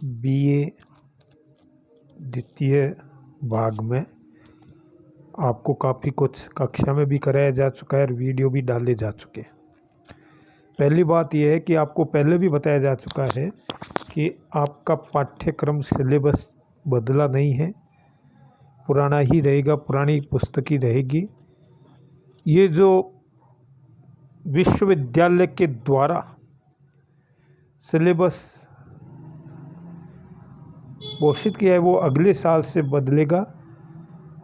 BA द्वितीय भाग में आपको काफ़ी कुछ कक्षा में भी कराया जा चुका है और वीडियो भी डाले जा चुके हैं। पहली बात यह है कि आपको पहले भी बताया जा चुका है कि आपका पाठ्यक्रम सिलेबस बदला नहीं है, पुराना ही रहेगा, पुरानी पुस्तक ही रहेगी। ये जो विश्वविद्यालय के द्वारा सिलेबस घोषित किया है वो अगले साल से बदलेगा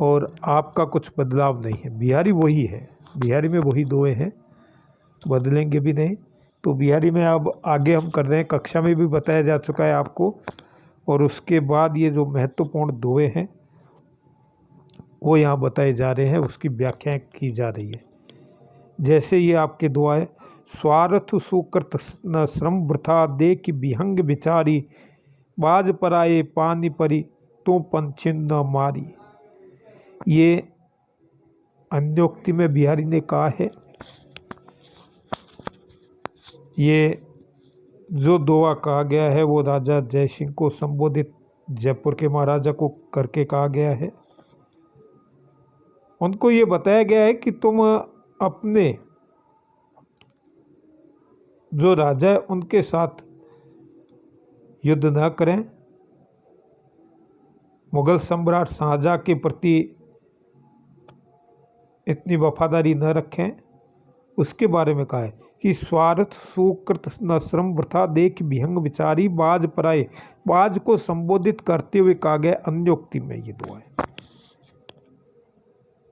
और आपका कुछ बदलाव नहीं है। बिहारी वही है, बिहारी में वही दोए हैं, बदलेंगे भी नहीं। तो बिहारी में अब आगे हम कर रहे हैं, कक्षा में भी बताया जा चुका है आपको। और उसके बाद ये जो महत्वपूर्ण दोए हैं वो यहाँ बताए जा रहे हैं, उसकी व्याख्याएं की जा रही है। जैसे ये आपके दुआ है, स्वार्थ सुकृत न श्रम वृथा देख विहंग विचारी, बाज पराए पानी परी तो पंछिन न मारी। ये अन्योक्ति में बिहारी ने कहा है। ये जो दुआ कहा गया है वो राजा जय सिंह को संबोधित जयपुर के महाराजा को करके कहा गया है। उनको ये बताया गया है कि तुम अपने जो राजा है उनके साथ युद्ध न करें, मुगल सम्राट शाहजहाँ के प्रति इतनी वफादारी न रखें। उसके बारे में कहा है कि स्वार्थ सुकृत न श्रम वृथा देख विहंग विचारी, बाज पराए। बाज को संबोधित करते हुए कहा गया अन्योक्ति में ये दुआ है।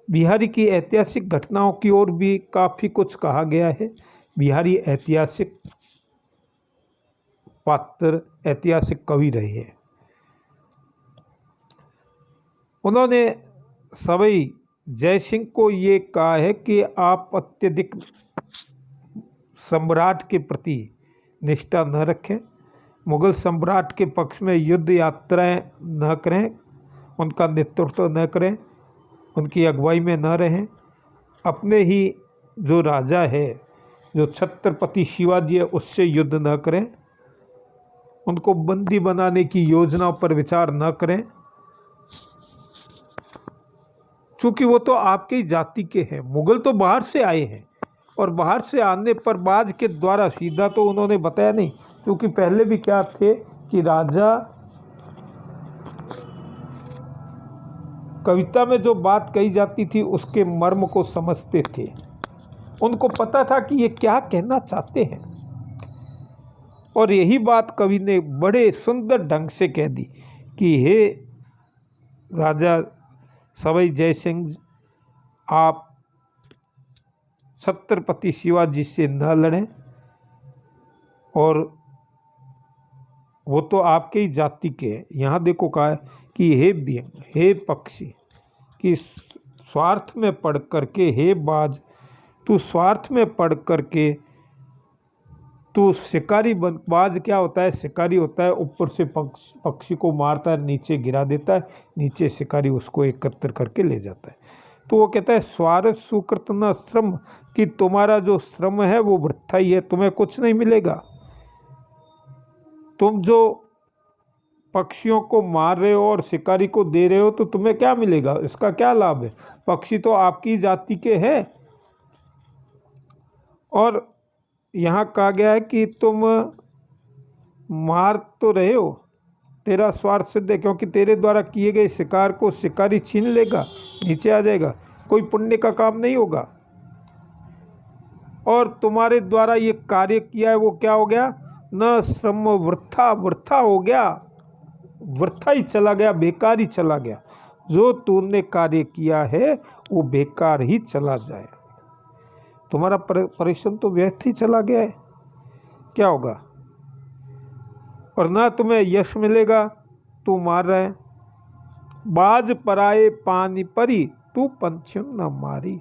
बिहारी की ऐतिहासिक घटनाओं की ओर भी काफ़ी कुछ कहा गया है। बिहारी ऐतिहासिक पात्र, ऐतिहासिक कवि रहे हैं। उन्होंने सवई जय सिंह को ये कहा है कि आप अत्यधिक सम्राट के प्रति निष्ठा न रखें, मुगल सम्राट के पक्ष में युद्ध यात्राएं न करें, उनका नेतृत्व न करें, उनकी अगुवाई में न रहें, अपने ही जो राजा है, जो छत्रपति शिवाजी है, उससे युद्ध न करें, उनको बंदी बनाने की योजनाओं पर विचार न करें, क्योंकि वो तो आपकी जाति के हैं। मुगल तो बाहर से आए हैं और बाहर से आने पर बाज के द्वारा सीधा तो उन्होंने बताया नहीं, क्योंकि पहले भी क्या थे कि राजा कविता में जो बात कही जाती थी उसके मर्म को समझते थे। उनको पता था कि ये क्या कहना चाहते हैं और यही बात कवि ने बड़े सुंदर ढंग से कह दी कि हे राजा सवाई जय सिंह, आप छत्रपति शिवाजी से न लड़ें, और वो तो आपके ही जाति के हैं। यहाँ देखो कहा है कि हे विहंग, हे पक्षी, कि स्वार्थ में पढ़ करके, हे बाज, तू स्वार्थ में पढ़ करके तू शिकारी बन। बाज क्या होता है? शिकारी होता है, ऊपर से पक्षी को मारता है, नीचे गिरा देता है, नीचे शिकारी उसको एकत्र करके ले जाता है। तो वो कहता है स्वार्थ सुकृत न श्रम, कि तुम्हारा जो श्रम है वो वृथा ही है, तुम्हें कुछ नहीं मिलेगा। तुम जो पक्षियों को मार रहे हो और शिकारी को दे रहे हो तो तुम्हें क्या मिलेगा? इसका क्या लाभ है? पक्षी तो आपकी जाति के हैं। और यहाँ कहा गया है कि तुम मार तो रहे हो, तेरा स्वार्थ सिद्ध है, क्योंकि तेरे द्वारा किए गए शिकार को शिकारी छीन लेगा, नीचे आ जाएगा, कोई पुण्य का काम नहीं होगा। और तुम्हारे द्वारा ये कार्य किया है वो क्या हो गया? न श्रम वृथा, वृथा हो गया, वृथा ही चला गया, बेकार ही चला गया। जो तूने कार्य किया है वो बेकार ही चला जाए, तुम्हारा परिश्रम तो व्यर्थ ही चला गया है, क्या होगा? और ना तुम्हें यश मिलेगा, तू मार रहा है। बाज पराए पानी परी, तू पंछियों न मारी।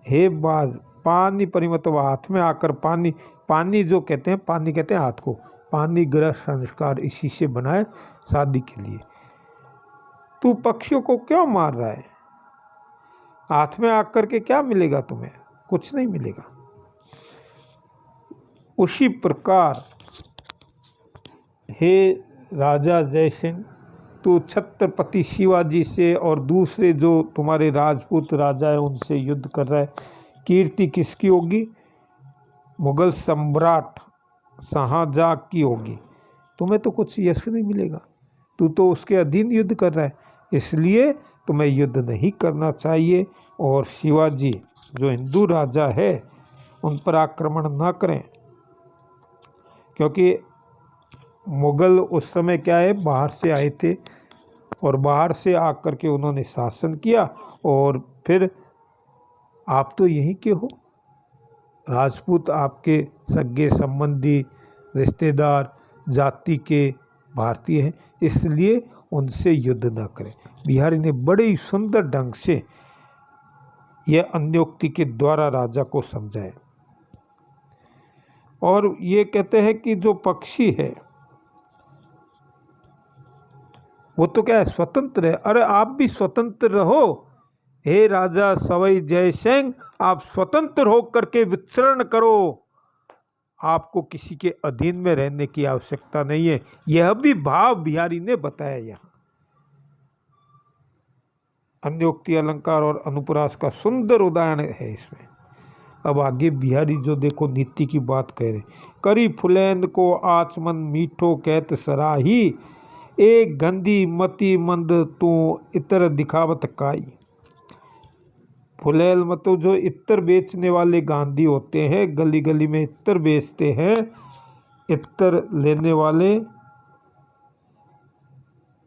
हे बाज, पानी परी मतलब हाथ में आकर पानी, पानी जो कहते हैं, पानी कहते हैं हाथ को, पानी ग्रह संस्कार इसी से बनाए शादी के लिए। तू पक्षियों को क्यों मार रहा है? हाथ में आकर के क्या मिलेगा तुम्हें? कुछ नहीं मिलेगा। उसी प्रकार हे राजा जयसिंह, तू छत्रपति शिवाजी से और दूसरे जो तुम्हारे राजपूत राजा है उनसे युद्ध कर रहा है, कीर्ति किसकी होगी? मुगल सम्राट शाहजहां की होगी। तुम्हें तो कुछ यश नहीं मिलेगा, तू तो उसके अधीन युद्ध कर रहा है, इसलिए तुम्हें युद्ध नहीं करना चाहिए। और शिवाजी जो हिंदू राजा है उन पर आक्रमण ना करें, क्योंकि मुगल उस समय क्या है, बाहर से आए थे और बाहर से आकर के उन्होंने शासन किया। और फिर आप तो यहीं के हो, राजपूत आपके सगे संबंधी रिश्तेदार जाति के भारतीय हैं, इसलिए उनसे युद्ध न करें। बिहारी ने बड़े ही सुंदर ढंग से यह अन्योक्ति के द्वारा राजा को समझाया। और ये कहते हैं कि जो पक्षी है वो तो क्या है, स्वतंत्र है। अरे आप भी स्वतंत्र रहो, हे राजा सवाई जयसिंह, आप स्वतंत्र होकर के विचरण करो, आपको किसी के अधीन में रहने की आवश्यकता नहीं है। यह भी भाव बिहारी ने बताया। यहाँ अन्योक्ति, अलंकार और अनुप्रास का सुंदर उदाहरण है इसमें। अब आगे बिहारी जो देखो नीति की बात कह रहे, करी फुलेंद को आचमन मीठो कहत सराही, एक गंदी मति मंद तू इतर दिखावत काई। फुलेल मतलब जो इत्र बेचने वाले गांधी होते हैं, गली गली में इत्र बेचते हैं, इत्र लेने वाले,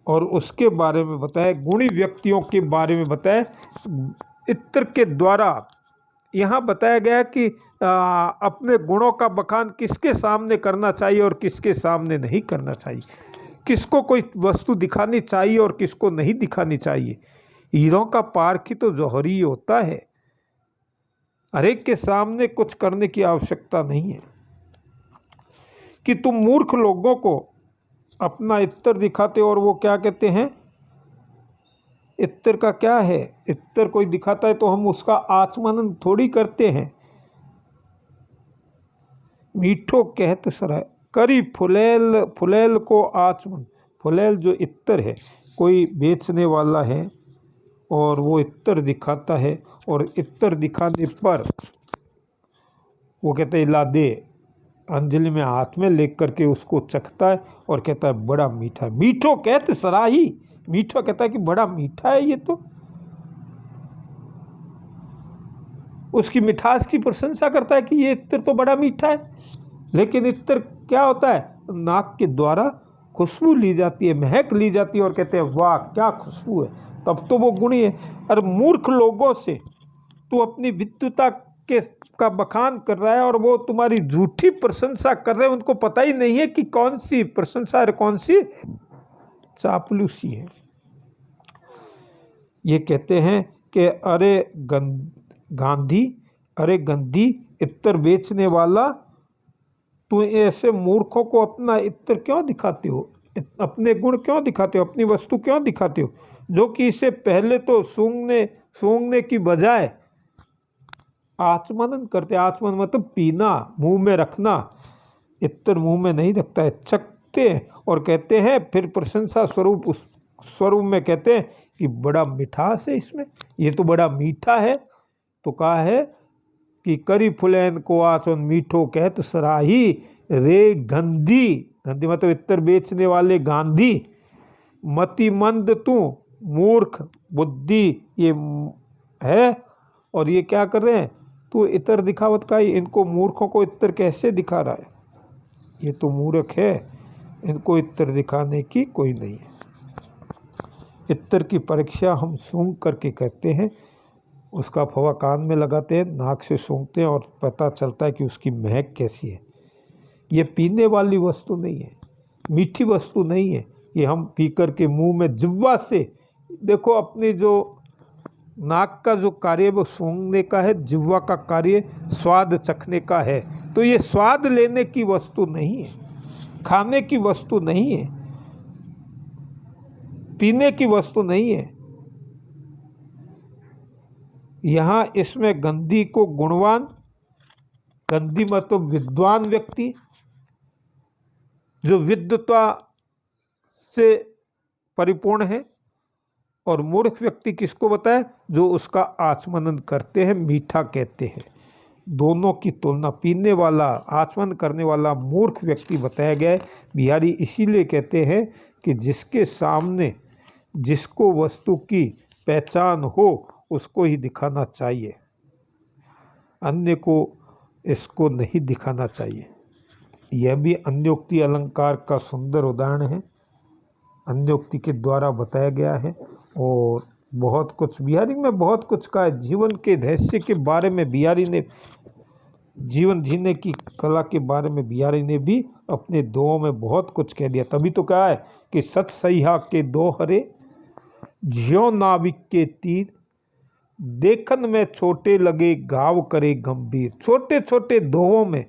और उसके बारे में बताया, गुणी व्यक्तियों के बारे में बताया। इत्र के द्वारा यहाँ बताया गया कि अपने गुणों का बखान किसके सामने करना चाहिए और किसके सामने नहीं करना चाहिए, किसको कोई वस्तु दिखानी चाहिए और किसको नहीं दिखानी चाहिए। हीरों का पार्क ही तो जौहरी होता है, हर एक के सामने कुछ करने की आवश्यकता नहीं है। कि तुम मूर्ख लोगों को अपना इत्र दिखाते हो, और वो क्या कहते हैं, इत्र का क्या है, इत्र कोई दिखाता है तो हम उसका आचमन थोड़ी करते हैं। मीठो कहत सराय करी फुलेल, फुलेल को आचमन, फुलेल जो इत्र है, कोई बेचने वाला है और वो इत्र दिखाता है, और इत्र दिखाने पर वो कहते हैं ला दे, अंजलि में हाथ में लेकर के उसको चखता है और कहता है बड़ा मीठा है। मीठो कहते सराही, मीठा कहता है कि बड़ा मीठा है ये तो, उसकी मिठास की प्रशंसा करता है कि ये इत्र तो बड़ा मीठा है। लेकिन इत्र क्या होता है, नाक के द्वारा खुशबू ली जाती है, महक ली जाती है और कहते हैं वाह क्या खुशबू है, तब तो वो गुणी है। अरे मूर्ख लोगों से तू अपनी विद्वता के का बखान कर रहा है और वो तुम्हारी झूठी प्रशंसा कर रहे हैं, उनको पता ही नहीं है कि कौन सी प्रशंसा और कौन सी चापलूसी है। ये कहते हैं कि अरे गांधी, अरे गंदी इत्र बेचने वाला, तू ऐसे मूर्खों को अपना इत्र क्यों दिखाते हो, अपने गुण क्यों दिखाते हो, अपनी वस्तु क्यों दिखाते हो, जो कि इससे पहले तो सूंघने की बजाय आचमन करते। आचमन मतलब पीना, मुंह में रखना, इत्र मुंह में नहीं रखता है, चखते हैं और कहते हैं, फिर प्रशंसा स्वरूप उस स्वरूप में कहते हैं कि बड़ा मिठास है इसमें, ये तो बड़ा मीठा है। तो कहा है कि करी फुलैन को आचमन मीठो कहत सराही, रे गंदी, गंदी मतलब इत्र बेचने वाले गांधी, मतिमंद तू, मूर्ख बुद्धि ये है। और ये क्या कर रहे हैं, तू इत्र दिखावत का ही, इनको मूर्खों को इत्र कैसे दिखा रहा है, ये तो मूर्ख है, इनको इत्र दिखाने की कोई नहीं है। इत्र की परीक्षा हम सूंघ करके करते हैं, उसका फवा कान में लगाते हैं, नाक से सूंघते हैं और पता चलता है कि उसकी महक कैसी है। ये पीने वाली वस्तु नहीं है, मीठी वस्तु नहीं है, ये हम पी कर के मुंह में जिह्वा से, देखो अपनी जो नाक का जो कार्य वो सूंघने का है, जिह्वा का कार्य स्वाद चखने का है। तो ये स्वाद लेने की वस्तु नहीं है, खाने की वस्तु नहीं है, पीने की वस्तु नहीं है। यहाँ इसमें गंदी को गुणवान, गंदी मतलब विद्वान व्यक्ति, जो विद्वता से परिपूर्ण है। और मूर्ख व्यक्ति किसको बताए? जो उसका आचमन करते हैं, मीठा कहते हैं। दोनों की तुलना, पीने वाला, आचमन करने वाला मूर्ख व्यक्ति बताया गया है। बिहारी इसीलिए कहते हैं कि जिसके सामने जिसको वस्तु की पहचान हो उसको ही दिखाना चाहिए, अन्य को इसको नहीं दिखाना चाहिए। यह भी अन्योक्ति अलंकार का सुंदर उदाहरण है, अन्योक्ति के द्वारा बताया गया है। और बहुत कुछ बिहारी में बहुत कुछ कहा है। जीवन के रहस्य के बारे में बिहारी ने, जीवन जीने की कला के बारे में बिहारी ने भी अपने दोहों में बहुत कुछ कह दिया। तभी तो कहा है कि सत सह्या के दो हरे, ज्यों नाविक के तीर, देखन में छोटे लगे घाव करे गंभीर। छोटे छोटे दोहों में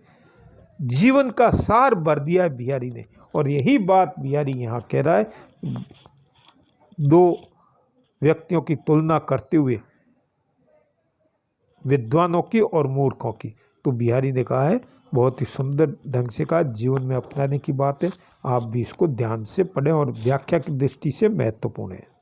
जीवन का सार भर दिया है बिहारी ने। और यही बात बिहारी यहाँ कह रहा है, दो व्यक्तियों की तुलना करते हुए, विद्वानों की और मूर्खों की। तो बिहारी ने कहा है, बहुत ही सुंदर ढंग से कहा, जीवन में अपनाने की बात है। आप भी इसको ध्यान से पढ़ें और व्याख्या की दृष्टि से महत्वपूर्ण है।